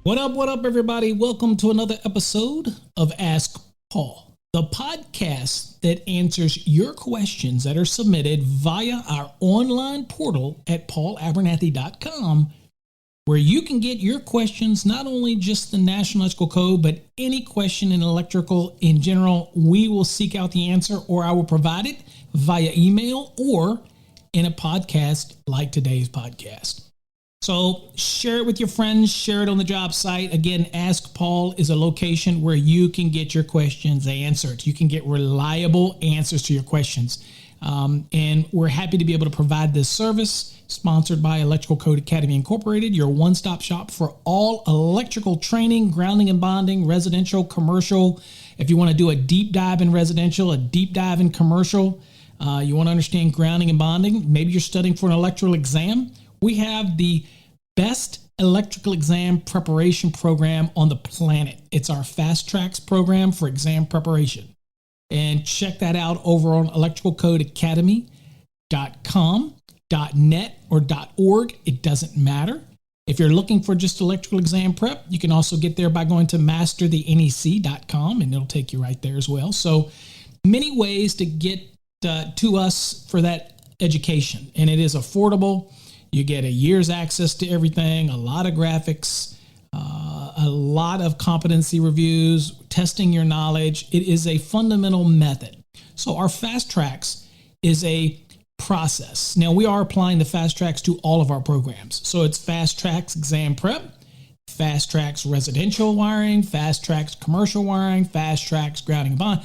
What up, everybody? Welcome to another episode of Ask Paul, the podcast that answers your questions that are submitted via our online portal at paulabernathy.com, where you can get your questions, not only just the National Electrical Code, but any question in electrical in general. We will seek out the answer, or I will provide it via email or in a podcast like today's podcast. So share it with your friends, share it on the job site. Again, Ask Paul is a location where you can get your questions answered. You can get reliable answers to your questions. And we're happy to be able to provide this service, sponsored by Electrical Code Academy Incorporated, your one-stop shop for all electrical training, grounding and bonding, residential, commercial. If you want to do a deep dive in residential, a deep dive in commercial, you want to understand grounding and bonding, maybe you're studying for an electrical exam, we have the best electrical exam preparation program on the planet. It's our Fast Tracks program for exam preparation. And check that out over on electricalcodeacademy.com, .net, or .org. It doesn't matter. If you're looking for just electrical exam prep, you can also get there by going to masterthenec.com, and it'll take you right there as well. So many ways to get to us for that education, and it is affordable. You get a year's access to everything, a lot of graphics, a lot of competency reviews, testing your knowledge. It is a fundamental method. So our Fast Tracks is a process. Now, we are applying the Fast Tracks to all of our programs. So it's Fast Tracks Exam Prep, Fast Tracks Residential Wiring, Fast Tracks Commercial Wiring, Fast Tracks Grounding and Bond.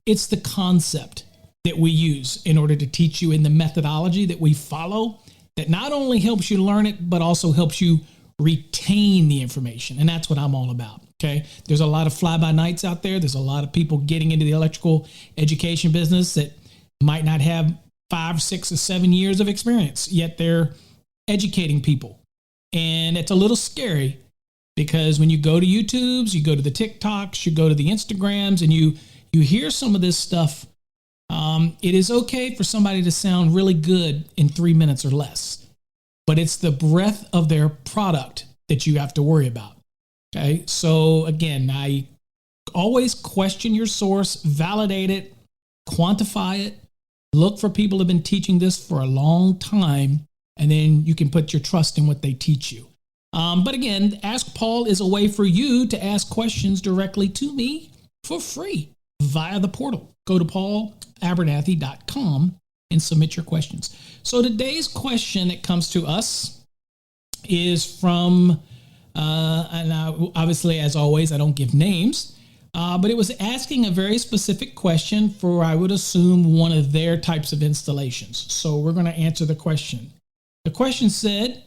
It's the concept that we use in order to teach you in the methodology that we follow that not only helps you learn it, but also helps you retain the information. And that's what I'm all about, okay? There's a lot of fly-by-nights out there. There's a lot of people getting into the electrical education business that might not have 5, 6, or 7 years of experience, yet they're educating people. And it's a little scary because when you go to YouTubes, you go to the TikToks, you go to the Instagrams, and you hear some of this stuff. It is okay for somebody to sound really good in 3 minutes or less, but it's the breadth of their product that you have to worry about. Okay. So again, I always question your source, validate it, quantify it, look for people who have been teaching this for a long time, and then you can put your trust in what they teach you. But again, Ask Paul is a way for you to ask questions directly to me for free via the portal. Go to paulabernathy.com and submit your questions. So today's question that comes to us is from, and obviously, as always, I don't give names, but it was asking a very specific question for, I would assume, one of their types of installations. So we're going to answer the question. The question said,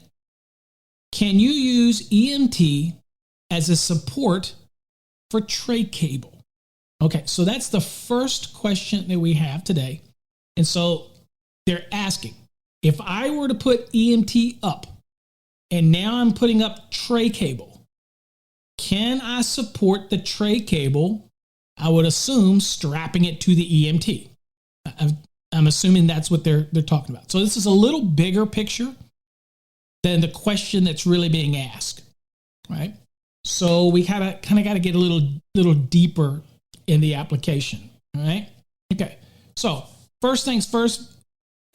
can you use EMT as a support for tray cable? Okay, so that's the first question that we have today. And so they're asking, if I were to put EMT up and now I'm putting up tray cable, can I support the tray cable? I would assume strapping it to the EMT. I'm assuming that's what they're talking about. So this is a little bigger picture than the question that's really being asked, right? So we kind of got to get a little deeper in the application. All right. Okay. So first things first,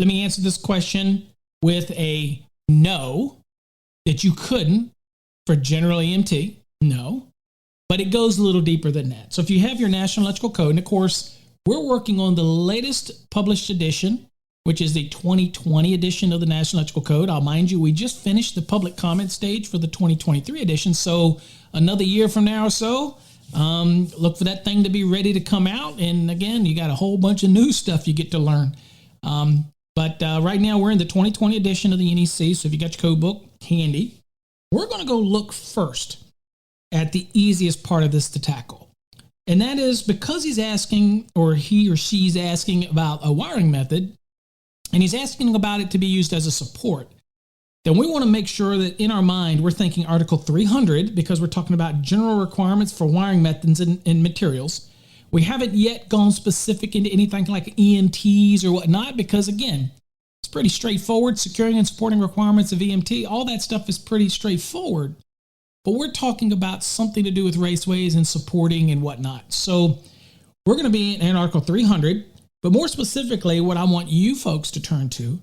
let me answer this question with a no, that you couldn't for general EMT. No, but it goes a little deeper than that. So if you have your National Electrical Code, and of course, we're working on the latest published edition, which is the 2020 edition of the National Electrical Code. I'll mind you, we just finished the public comment stage for the 2023 edition. So another year from now or so, look for that thing to be ready to come out. And again, you got a whole bunch of new stuff you get to learn. But right now we're in the 2020 edition of the NEC. So if you got your code book handy, we're going to go look first at the easiest part of this to tackle. And that is because he's asking, or he or she's asking about a wiring method, and he's asking about it to be used as a support. Then we want to make sure that in our mind, we're thinking Article 300, because we're talking about general requirements for wiring methods and materials. We haven't yet gone specific into anything like EMTs or whatnot, because again, it's pretty straightforward. Securing and supporting requirements of EMT, all that stuff is pretty straightforward. but we're talking about something to do with raceways and supporting and whatnot. So we're going to be in Article 300, but more specifically, what I want you folks to turn to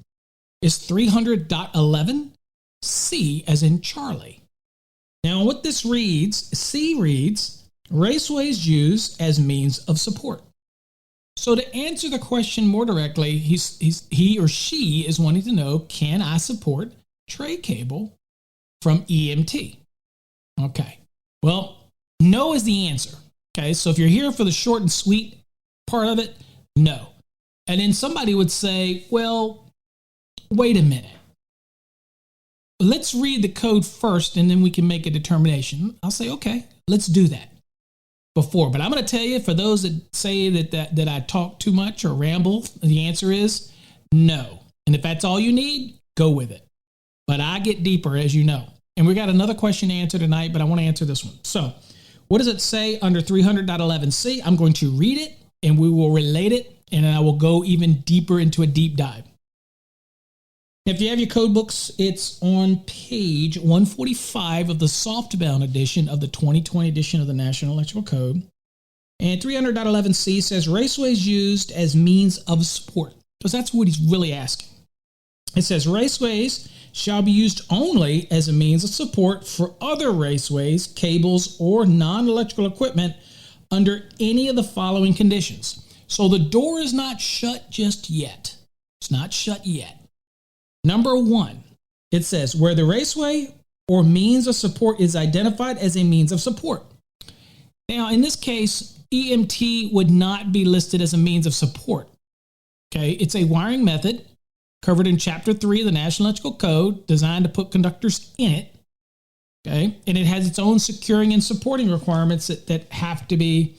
is 300.11C as in Charlie. Now, what this reads, C reads, raceways used as means of support. So to answer the question more directly, he or she is wanting to know, can I support tray cable from EMT? Okay. Well, no is the answer. Okay. So if you're here for the short and sweet part of it, no. And then somebody would say, well, wait a minute. Let's read the code first and then we can make a determination. I'll say, okay, let's do that before. But I'm going to tell you, for those that say that I talk too much or ramble, the answer is no. And if that's all you need, go with it. But I get deeper, as you know. And we got another question to answer tonight, but I want to answer this one. So what does it say under 300.11C? I'm going to read it and we will relate it, and then I will go even deeper into a deep dive. If you have your code books, it's on page 145 of the softbound edition of the 2020 edition of the National Electrical Code. And 300.11C says raceways used as means of support, because that's what he's really asking. It says raceways shall be used only as a means of support for other raceways, cables, or non-electrical equipment under any of the following conditions. So the door is not shut just yet. It's not shut yet. Number one, it says where the raceway or means of support is identified as a means of support. Now, in this case, EMT would not be listed as a means of support. Okay, it's a wiring method covered in Chapter 3 of the National Electrical Code, designed to put conductors in it. Okay, and it has its own securing and supporting requirements that have to be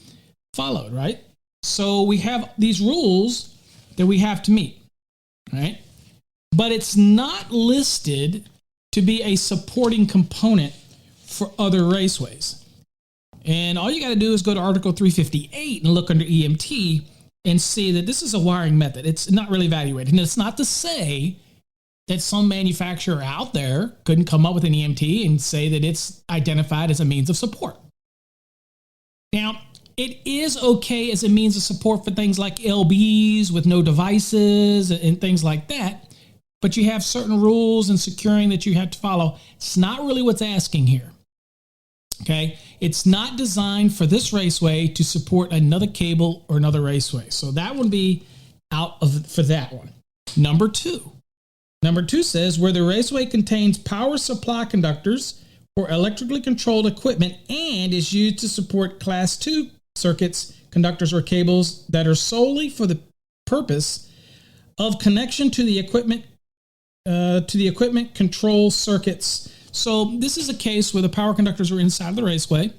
followed, right? So we have these rules that we have to meet, right? But it's not listed to be a supporting component for other raceways. And all you got to do is go to Article 358 and look under EMT and see that this is a wiring method. It's not really evaluated. And it's not to say that some manufacturer out there couldn't come up with an EMT and say that it's identified as a means of support. Now, it is okay as a means of support for things like LBs with no devices and things like that. But you have certain rules and securing that you have to follow. It's not really what's asking here. Okay. It's not designed for this raceway to support another cable or another raceway. So that would be out of for that one. Number two says where the raceway contains power supply conductors or electrically controlled equipment and is used to support Class 2 circuits, conductors, or cables that are solely for the purpose of connection to the equipment control circuits. So this is a case where the power conductors are inside the raceway,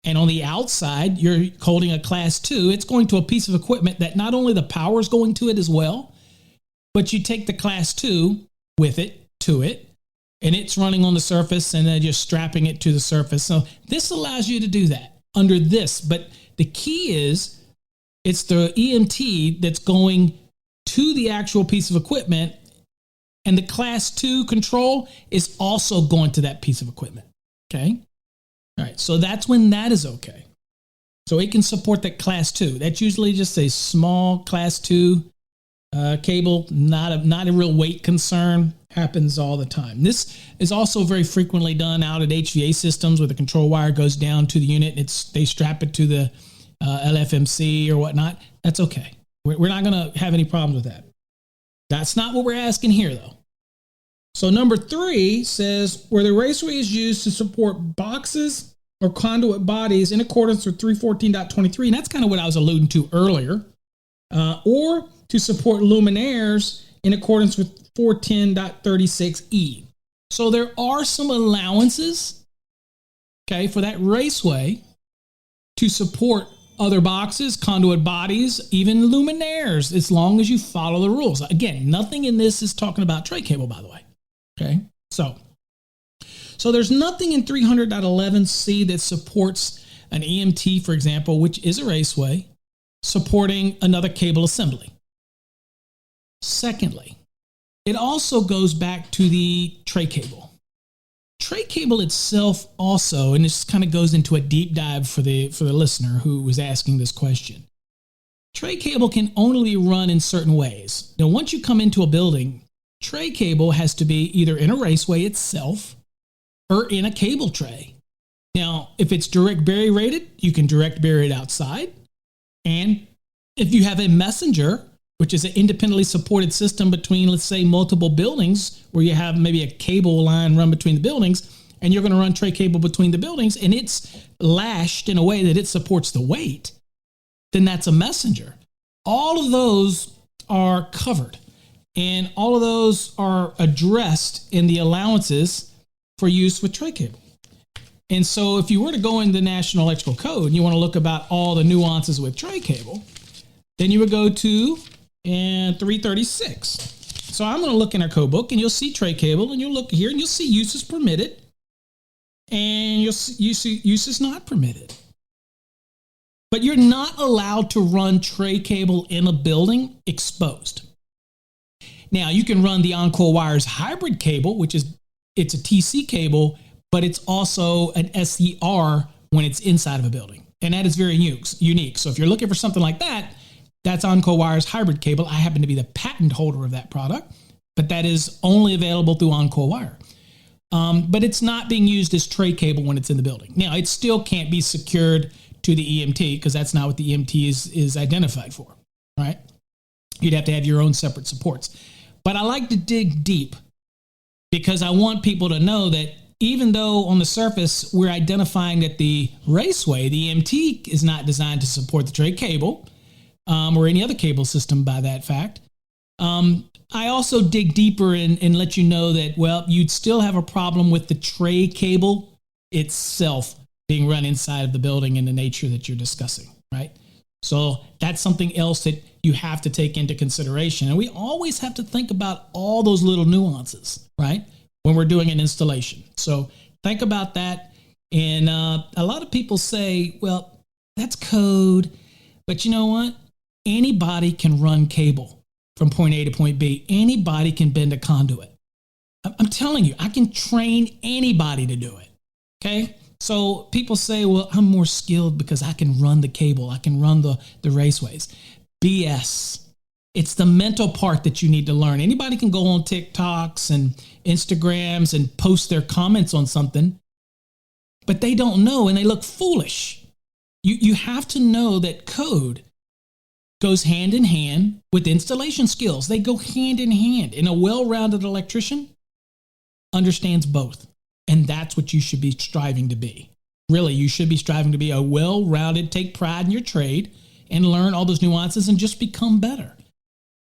and on the outside, you're holding a Class 2. It's going to a piece of equipment that not only the power is going to it as well, but you take the Class 2 with it, to it, and it's running on the surface, and then just strapping it to the surface. So this allows you to do that under this. But the key is it's the EMT that's going to the actual piece of equipment, and the Class 2 control is also going to that piece of equipment. Okay. All right. So that's when that is okay. So it can support that Class 2. That's usually just a small Class 2 cable, not a real weight concern. Happens all the time. This is also very frequently done out at HVA systems where the control wire goes down to the unit. They strap it to the LFMC or whatnot. That's okay. We're not going to have any problems with that. That's not what we're asking here, though. So number 3 says where the raceway is used to support boxes or conduit bodies in accordance with 314.23, and that's kind of what I was alluding to earlier, or to support luminaires in accordance with 410.36E. So there are some allowances, okay, for that raceway to support other boxes, conduit bodies, even luminaires, as long as you follow the rules. Again, nothing in this is talking about tray cable, by the way. Okay, so there's nothing in 300.11C that supports an EMT, for example, which is a raceway, supporting another cable assembly. Secondly, it also goes back to the tray cable. tray cable itself also, and this kind of goes into a deep dive for the listener who was asking this question. Tray cable can only run in certain ways. Now, once you come into a building, tray cable has to be either in a raceway itself or in a cable tray. Now, if it's direct bury rated, you can direct bury it outside. And if you have a messenger, which is an independently supported system between, let's say, multiple buildings, where you have maybe a cable line run between the buildings, and you're going to run tray cable between the buildings, and it's lashed in a way that it supports the weight, then that's a messenger. All of those are covered, and all of those are addressed in the allowances for use with tray cable. And so if you were to go in the National Electrical Code and you want to look about all the nuances with tray cable, then you would go to 336. So I'm going to look in our code book, and you'll see tray cable, and you'll look here and you'll see uses permitted, and you'll see uses not permitted. But you're not allowed to run tray cable in a building exposed. Now, you can run the Encore Wires hybrid cable, which is, it's a TC cable, but it's also an SCR when it's inside of a building. And that is very unique. So if you're looking for something like that, that's Encore Wires hybrid cable. I happen to be the patent holder of that product, but that is only available through Encore Wire. But it's not being used as tray cable when it's in the building. Now, it still can't be secured to the EMT, because that's not what the EMT is identified for, right? You'd have to have your own separate supports. But I like to dig deep, because I want people to know that even though on the surface we're identifying that the Raceway, the EMT, is not designed to support the tray cable or any other cable system by that fact, I also dig deeper and let you know that, well, you'd still have a problem with the tray cable itself being run inside of the building in the nature that you're discussing, right? So that's something else that you have to take into consideration. And we always have to think about all those little nuances, right, when we're doing an installation. So think about that. And a lot of people say, well, that's code. But you know what? Anybody can run cable from point A to point B. Anybody can bend a conduit. I'm telling you, I can train anybody to do it, okay? So people say, well, I'm more skilled because I can run the cable. I can run the raceways. BS. It's the mental part that you need to learn. Anybody can go on TikToks and Instagrams and post their comments on something, but they don't know and they look foolish. You have to know that code goes hand in hand with installation skills. They go hand in hand. And a well-rounded electrician understands both. And that's what you should be striving to be. Really, you should be striving to be a well-rounded, take pride in your trade and learn all those nuances and just become better.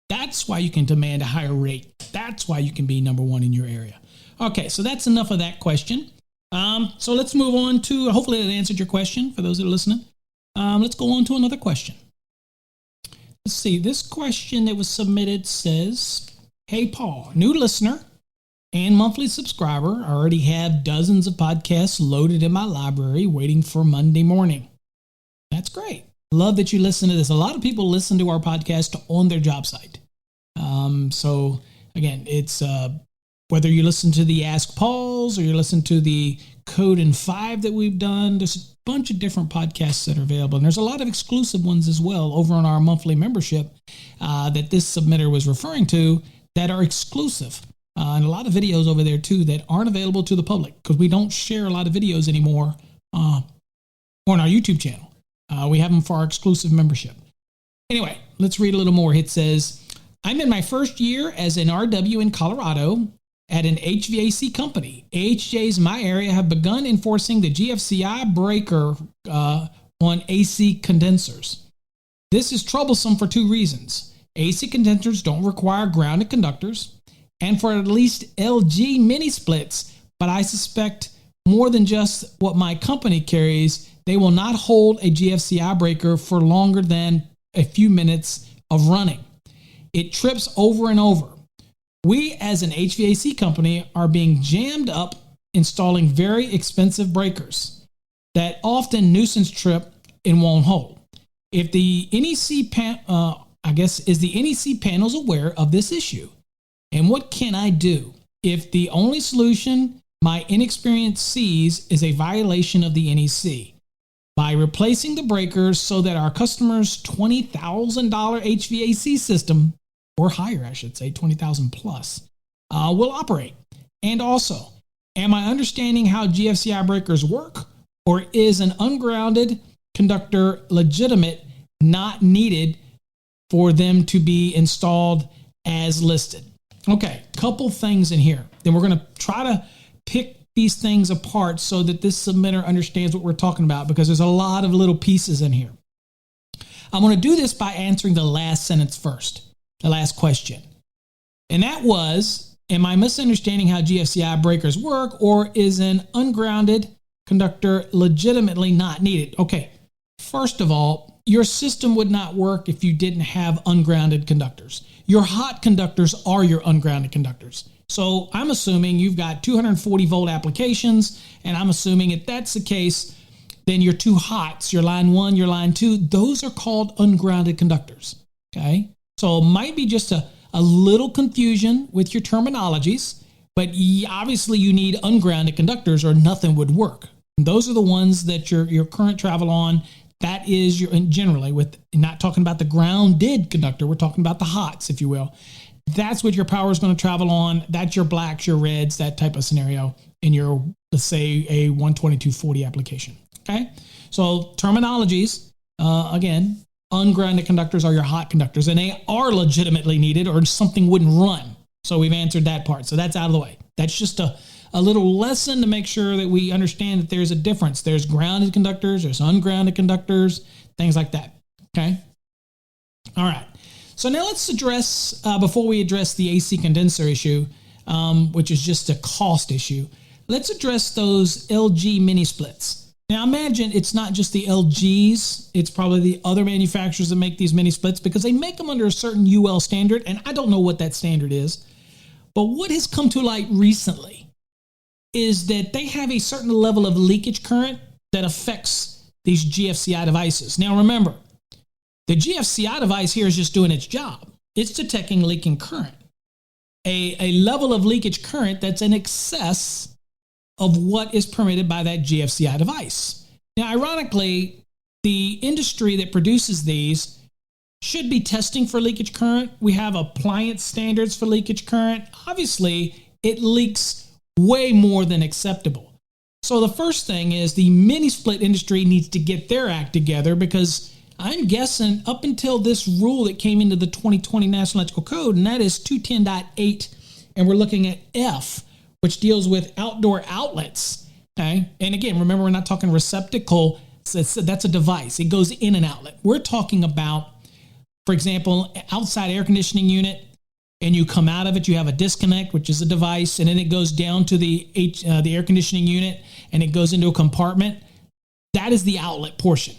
That's why you can demand a higher rate. That's why you can be number one in your area. Okay, so that's enough of that question. So let's move on to, hopefully that answered your question for those that are listening. Let's go on to another question. Let's see, this question that was submitted says, hey, Paul, new listener and monthly subscriber. I already have dozens of podcasts loaded in my library waiting for Monday morning. That's great. Love that you listen to this. A lot of people listen to our podcast on their job site. So again, it's whether you listen to the Ask Pauls or you listen to the Code in 5 that we've done, there's a bunch of different podcasts that are available. And there's a lot of exclusive ones as well over on our monthly membership that this submitter was referring to that are exclusive. And a lot of videos over there too that aren't available to the public because we don't share a lot of videos anymore on our YouTube channel. We have them for our exclusive membership. Anyway, let's read a little more. It says, I'm in my first year as an RW in Colorado at an HVAC company. AHJs in my area have begun enforcing the GFCI breaker on AC condensers. This is troublesome for two reasons. AC condensers don't require grounded conductors, and for at least LG MIniSplits, but I suspect more than just what my company carries, they will not hold a GFCI breaker for longer than a few minutes of running. It trips over and over. We as an HVAC company are being jammed up installing very expensive breakers that often nuisance trip and won't hold. If the NEC is the NEC panels aware of this issue? And what can I do if the only solution my inexperience sees is a violation of the NEC. By replacing the breakers so that our customer's $20,000 HVAC system, or higher, I should say, 20,000 plus, will operate. And also, am I understanding how GFCI breakers work, or is an ungrounded conductor legitimate, not needed for them to be installed as listed? Okay, couple things in here. Then we're going to try to pick these things apart so that this submitter understands what we're talking about, because there's a lot of little pieces in here. I'm going to do this by answering the last sentence first, the last question. And that was, am I misunderstanding how GFCI breakers work, or is an ungrounded conductor legitimately not needed? Okay, first of all, your system would not work if you didn't have ungrounded conductors. Your hot conductors are your ungrounded conductors. So I'm assuming you've got 240 volt applications, and I'm assuming if that's the case, then your two hots, your line 1, your line 2, those are called ungrounded conductors, okay? So it might be just a little confusion with your terminologies, but obviously you need ungrounded conductors or nothing would work. And those are the ones that your current travel on. That is generally, with not talking about the grounded conductor, we're talking about the hots, if you will. That's what your power is going to travel on. That's your blacks, your reds, that type of scenario in your, let's say, a 12240 application. Okay, so terminologies, again, ungrounded conductors are your hot conductors, and they are legitimately needed or something wouldn't run. So we've answered that part. So that's out of the way. That's just a little lesson to make sure that we understand that there's a difference. There's grounded conductors, there's ungrounded conductors, things like that. Okay, all right. So now let's address, before we address the AC condenser issue, which is just a cost issue, let's address those LG MIniSplits. Now imagine it's not just the LGs, it's probably the other manufacturers that make these MIniSplits, because they make them under a certain UL standard, and I don't know what that standard is. But what has come to light recently is that they have a certain level of leakage current that affects these GFCI devices. Now remember, the GFCI device here is just doing its job. It's detecting leaking current, a level of leakage current that's in excess of what is permitted by that GFCI device. Now, ironically, the industry that produces these should be testing for leakage current. We have appliance standards for leakage current. Obviously, it leaks way more than acceptable. So the first thing is the MIniSplit industry needs to get their act together, because I'm guessing up until this rule that came into the 2020 National Electrical Code, and that is 210.8, and we're looking at F, which deals with outdoor outlets, okay? And again, remember, we're not talking receptacle. That's a device. It goes in an outlet. We're talking about, for example, outside air conditioning unit, and you come out of it, you have a disconnect, which is a device, and then it goes down to the air conditioning unit, and it goes into a compartment. That is the outlet portion.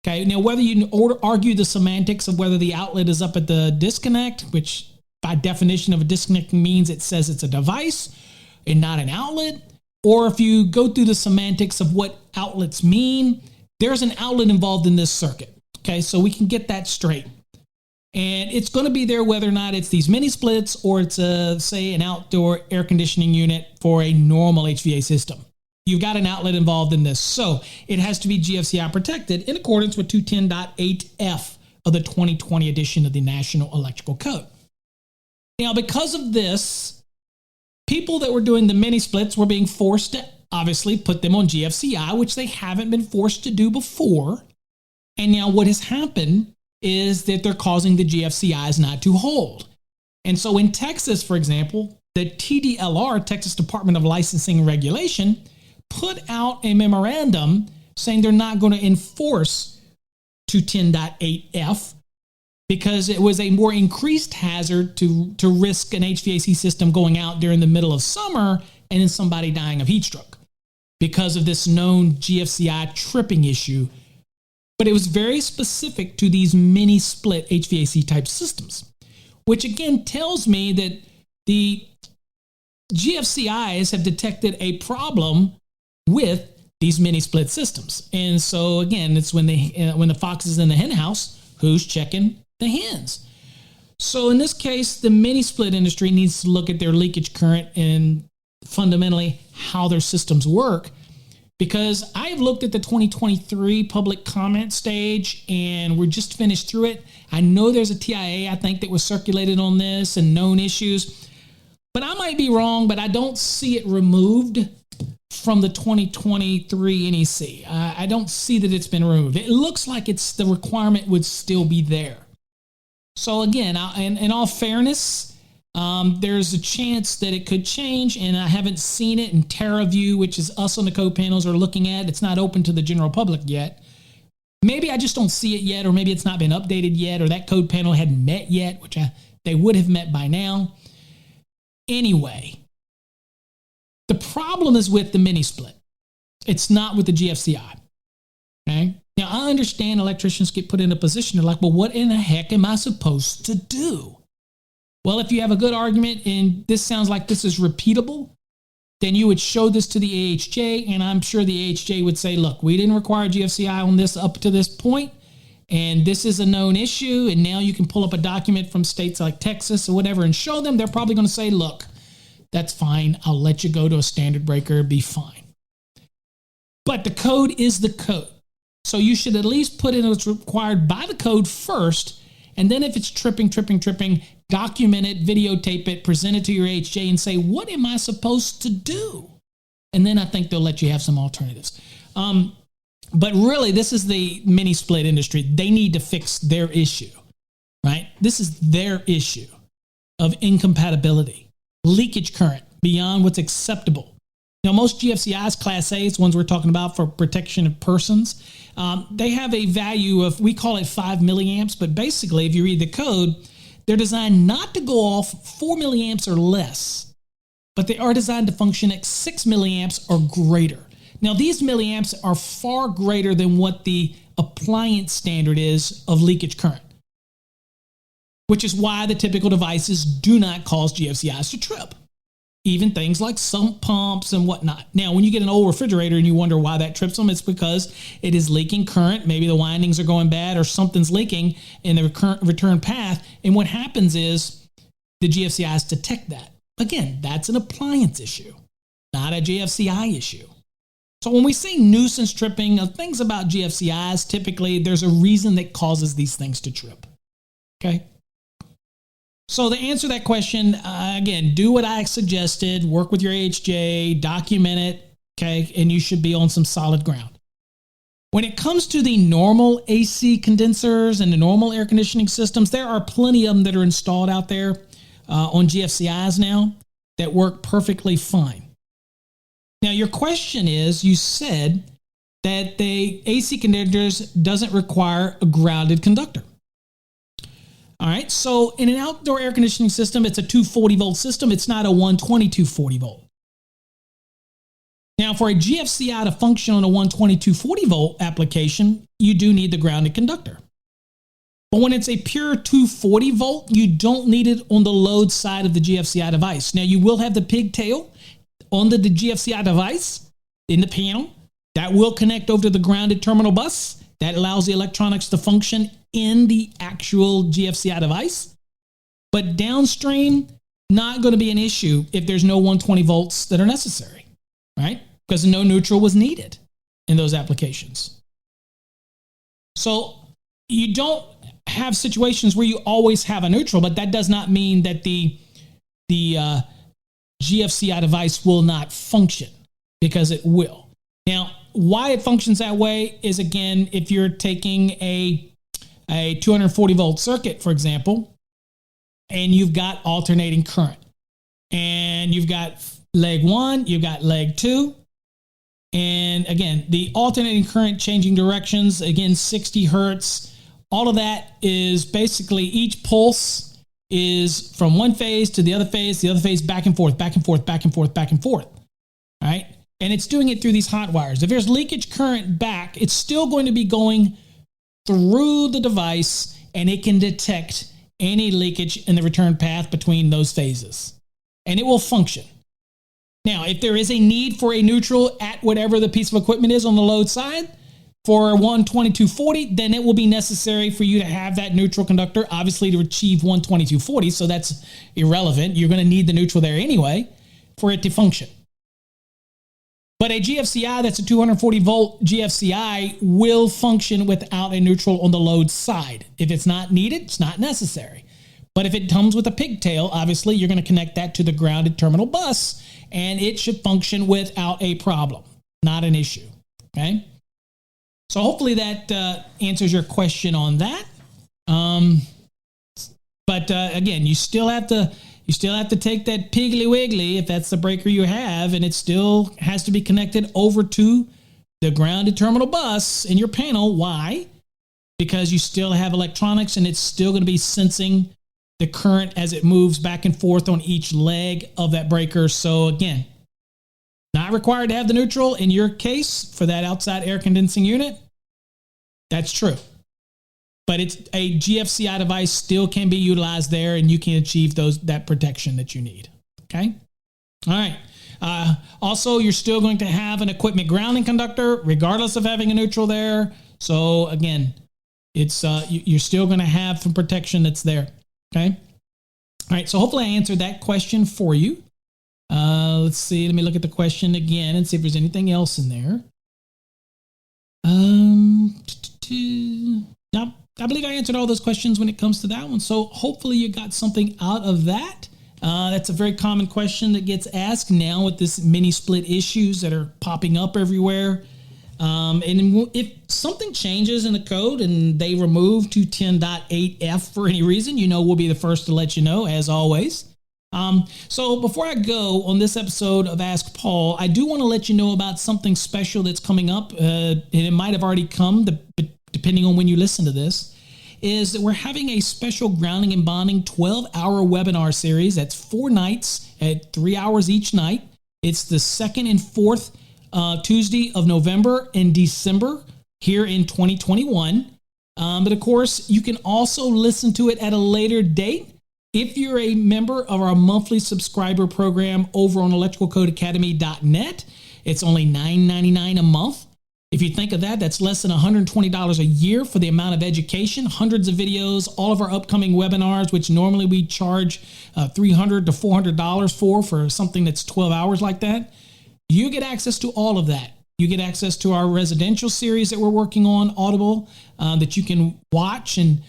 Okay, now whether you argue the semantics of whether the outlet is up at the disconnect, which by definition of a disconnect means it says it's a device and not an outlet, or if you go through the semantics of what outlets mean, there's an outlet involved in this circuit. Okay, so we can get that straight. And it's going to be there whether or not it's these MIniSplits or it's say an outdoor air conditioning unit for a normal HVAC system. You've got an outlet involved in this. So it has to be GFCI protected in accordance with 210.8F of the 2020 edition of the National Electrical Code. Now, because of this, people that were doing the MIniSplits were being forced to obviously put them on GFCI, which they haven't been forced to do before. And now what has happened is that they're causing the GFCIs not to hold. And so in Texas, for example, the TDLR, Texas Department of Licensing and Regulation, put out a memorandum saying they're not going to enforce 210.8F because it was a more increased hazard to risk an HVAC system going out during the middle of summer and then somebody dying of heat stroke because of this known GFCI tripping issue. But it was very specific to these MIniSplit HVAC type systems, which again tells me that the GFCIs have detected a problem with these MIniSplit systems. And so again, it's when the fox is in the hen house, who's checking the hens? So in this case, the MIniSplit industry needs to look at their leakage current and fundamentally how their systems work, because I've looked at the 2023 public comment stage and we're just finished through it. I know there's a TIA, I think, that was circulated on this and known issues, but I might be wrong, but I don't see it removed from the 2023 NEC. I don't see that it's been removed. It looks like the requirement would still be there. So again, in all fairness, there's a chance that it could change, and I haven't seen it in TerraView, which is us on the code panels are looking at. It's not open to the general public yet. Maybe I just don't see it yet, or maybe it's not been updated yet, or that code panel hadn't met yet, which they would have met by now. Anyway, the problem is with the MIniSplit. It's not with the GFCI. Okay? Now, I understand electricians get put in a position, they're like, well, what in the heck am I supposed to do? Well, if you have a good argument and this sounds like this is repeatable, then you would show this to the AHJ, and I'm sure the AHJ would say, look, we didn't require GFCI on this up to this point, and this is a known issue, and now you can pull up a document from states like Texas or whatever and show them. They're probably going to say, look, that's fine. I'll let you go to a standard breaker, be fine. But the code is the code. So you should at least put in what's required by the code first, and then if it's tripping, document it, videotape it, present it to your HJ and say, what am I supposed to do? And then I think they'll let you have some alternatives. But really, this is the MIniSplit industry. They need to fix their issue, right? This is their issue of incompatibility, leakage current beyond what's acceptable. Now, most GFCIs, Class A's, ones we're talking about for protection of persons, they have a value of, we call it 5 milliamps, but basically, if you read the code, they're designed not to go off 4 milliamps or less, but they are designed to function at 6 milliamps or greater. Now, these milliamps are far greater than what the appliance standard is of leakage current, which is why the typical devices do not cause GFCIs to trip. Even things like sump pumps and whatnot. Now, when you get an old refrigerator and you wonder why that trips them, it's because it is leaking current. Maybe the windings are going bad or something's leaking in the return path. And what happens is the GFCIs detect that. Again, that's an appliance issue, not a GFCI issue. So when we say nuisance tripping, things about GFCIs, typically there's a reason that causes these things to trip. Okay? So to answer that question, again, do what I suggested, work with your HJ, document it, okay, and you should be on some solid ground. When it comes to the normal AC condensers and the normal air conditioning systems, there are plenty of them that are installed out there on GFCIs now that work perfectly fine. Now, your question is, you said that the AC condensers doesn't require a grounded conductor. All right, so in an outdoor air conditioning system, it's a 240 volt system. It's not a 120 240 volt. Now, for a GFCI to function on a 120 240 volt application, you do need the grounded conductor. But when it's a pure 240 volt, you don't need it on the load side of the GFCI device. Now, you will have the pigtail on the GFCI device in the panel. That will connect over to the grounded terminal bus. That allows the electronics to function in the actual GFCI device. But downstream, not going to be an issue if there's no 120 volts that are necessary, right? Because no neutral was needed in those applications. So you don't have situations where you always have a neutral, but that does not mean that the GFCI device will not function, because it will. Now, why it functions that way is, again, if you're taking a 240 volt circuit, for example, and you've got alternating current, and you've got leg 1, you've got leg 2, and again, the alternating current changing directions, again, 60 hertz, all of that is basically each pulse is from one phase to the other phase back and forth, back and forth, back and forth, back and forth, all right? And it's doing it through these hot wires. If there's leakage current back, it's still going to be going through the device, and it can detect any leakage in the return path between those phases, and it will function. Now, if there is a need for a neutral at whatever the piece of equipment is on the load side for a 120 240, then it will be necessary for you to have that neutral conductor, obviously, to achieve 120 240, so that's irrelevant. You're going to need the neutral there anyway for it to function. But a GFCI that's a 240 volt GFCI will function without a neutral on the load side. If it's not needed, it's not necessary. But if it comes with a pigtail, obviously you're going to connect that to the grounded terminal bus and it should function without a problem. Not an issue. Okay. So hopefully that answers your question on that. But again, you still have to take that Piggly Wiggly, if that's the breaker you have, and it still has to be connected over to the grounded terminal bus in your panel. Why? Because you still have electronics and it's still going to be sensing the current as it moves back and forth on each leg of that breaker. So again, not required to have the neutral in your case for that outside air condensing unit. That's true. But it's a GFCI device still can be utilized there and you can achieve that protection that you need. Okay. All right. Also, you're still going to have an equipment grounding conductor regardless of having a neutral there. So again, it's you're still going to have some protection that's there. Okay. All right. So hopefully I answered that question for you. Let's see. Let me look at the question again and see if there's anything else in there. Nope. I believe I answered all those questions when it comes to that one. So hopefully you got something out of that. That's a very common question that gets asked now with this mini split issues that are popping up everywhere. And if something changes in the code and they remove 210.8F for any reason, we'll be the first to let you know, as always. So before I go on this episode of Ask Paul, I do want to let you know about something special that's coming up. And it might have already come, depending on when you listen to this, is that we're having a special grounding and bonding 12-hour webinar series. That's 4 nights at 3 hours each night. It's the 2nd and 4th Tuesday of November and December here in 2021. But of course, you can also listen to it at a later date if you're a member of our monthly subscriber program over on electricalcodeacademy.net. It's only $9.99 a month. If you think of that, that's less than $120 a year for the amount of education, hundreds of videos, all of our upcoming webinars, which normally we charge $300 to $400 for something that's 12 hours like that. You get access to all of that. You get access to our residential series that we're working on, Audible, that you can watch. And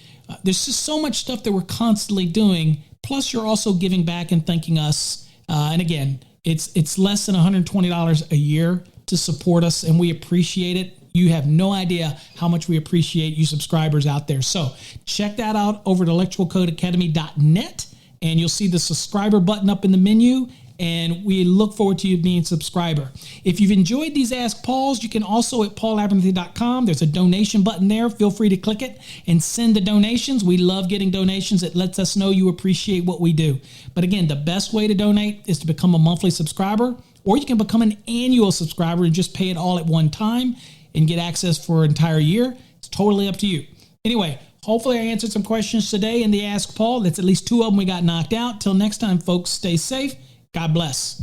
there's just so much stuff that we're constantly doing. Plus, you're also giving back and thanking us. And again, it's less than $120 a year to support us, and we appreciate it. You have no idea how much we appreciate you subscribers out there. So check that out over at electricalcodeacademy.net, and you'll see the subscriber button up in the menu, and we look forward to you being a subscriber. If you've enjoyed these Ask Pauls, you can also at paulabernathy.com. There's a donation button there. Feel free to click it and send the donations. We love getting donations. It lets us know you appreciate what we do. But again, the best way to donate is to become a monthly subscriber, or you can become an annual subscriber and just pay it all at one time and get access for an entire year. It's totally up to you. Anyway, hopefully I answered some questions today in the Ask Paul. That's at least 2 of them we got knocked out. Till next time, folks, stay safe. God bless.